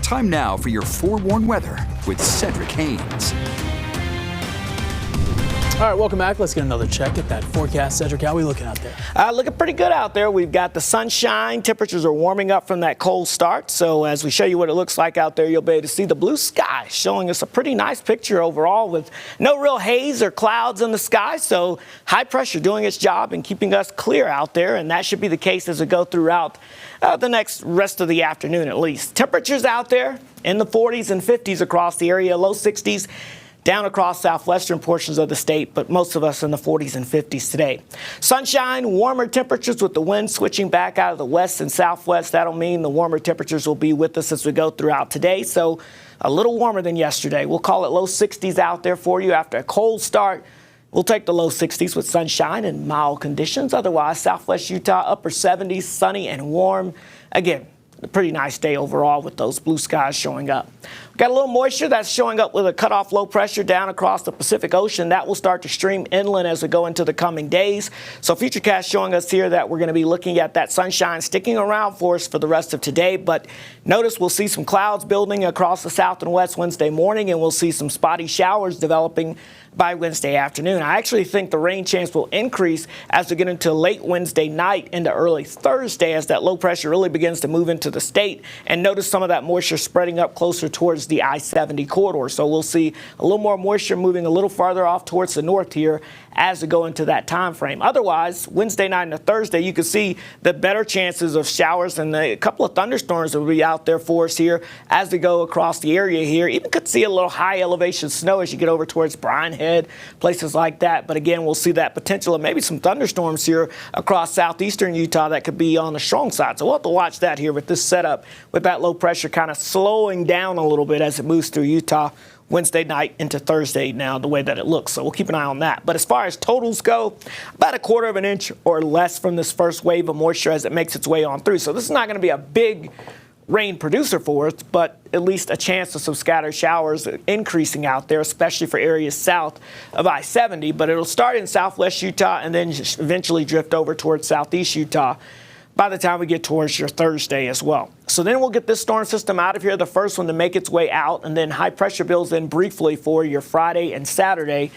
Time now for your forewarned weather with Cedric Haynes. All right, welcome back. Let's get another check at that forecast. Cedric, how are we looking out there? Looking pretty good out there. We've got the sunshine. Temperatures are warming up from that cold start. So as we show you what it looks like out there, you'll be able to see the blue sky showing us a pretty nice picture overall with no real haze or clouds in the sky. So high pressure doing its job and keeping us clear out there. And that should be the case as we go throughout the next rest of the afternoon at least. Temperatures out there in the 40s and 50s across the area, low 60s. Down across southwestern portions of the state, but most of us in the 40s and 50s today. Sunshine, warmer temperatures with the wind switching back out of the west and southwest. That'll mean the warmer temperatures will be with us as we go throughout today. So a little warmer than yesterday. We'll call it low 60s out there for you after a cold start. We'll take the low 60s with sunshine and mild conditions. Otherwise, southwest Utah, upper 70s, sunny and warm. Again, a pretty nice day overall with those blue skies showing up. We've got a little moisture that's showing up with a cutoff low pressure down across the Pacific Ocean. That will start to stream inland as we go into the coming days. So Futurecast showing us here that we're going to be looking at that sunshine sticking around for us for the rest of today. But notice we'll see some clouds building across the south and west Wednesday morning, and we'll see some spotty showers developing by Wednesday afternoon. I actually think the rain chance will increase as we get into late Wednesday night into early Thursday as that low pressure really begins to move into the state. And notice some of that moisture spreading up closer towards the I-70 corridor. So we'll see a little more moisture moving a little farther off towards the north here as we go into that time frame. Otherwise, Wednesday night into Thursday, you can see the better chances of showers and a couple of thunderstorms that will be out there for us here as we go across the area here. Even could see a little high elevation snow as you get over towards Bryan Head, places like that. But again, we'll see that potential of maybe some thunderstorms here across southeastern Utah that could be on the strong side. So we'll have to watch that here with this setup with that low pressure kind of slowing down a little bit as it moves through Utah Wednesday night into Thursday now, the way that it looks. So we'll keep an eye on that. But as far as totals go, about a quarter of an inch or less from this first wave of moisture as it makes its way on through. So this is not going to be a big rain producer for us, but at least a chance of some scattered showers increasing out there, especially for areas south of I-70. But it'll start in southwest Utah and then just eventually drift over towards southeast Utah by the time we get towards your Thursday as well. So then we'll get this storm system out of here, the first one to make its way out, and then high pressure builds in briefly for your Friday and Saturday.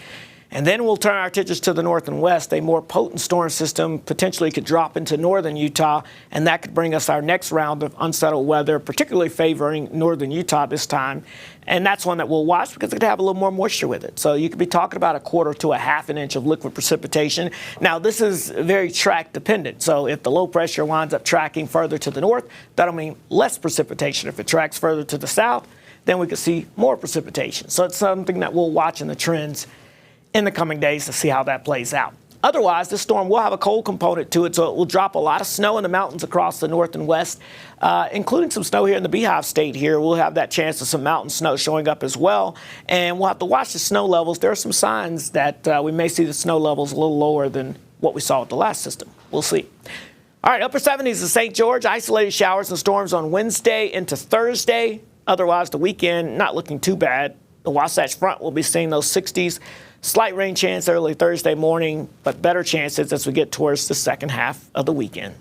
And then we'll turn our attentions to the north and west. A more potent storm system potentially could drop into northern Utah, and that could bring us our next round of unsettled weather, particularly favoring northern Utah this time. And that's one that we'll watch because it could have a little more moisture with it. So you could be talking about a quarter to a half an inch of liquid precipitation. Now, this is very track dependent. So if the low pressure winds up tracking further to the north, that'll mean less precipitation. If it tracks further to the south, then we could see more precipitation. So it's something that we'll watch in the trends in the coming days to see how that plays out. Otherwise, this storm will have a cold component to it, so it will drop a lot of snow in the mountains across the north and west, including some snow here in the Beehive State here. We'll have that chance of some mountain snow showing up as well, and we'll have to watch the snow levels. There are some signs that we may see the snow levels a little lower than what we saw with the last system. We'll see. All right, upper 70s in St. George, isolated showers and storms on Wednesday into Thursday. Otherwise, the weekend not looking too bad. The Wasatch Front will be seeing those 60s. Slight rain chance early Thursday morning, but better chances as we get towards the second half of the weekend.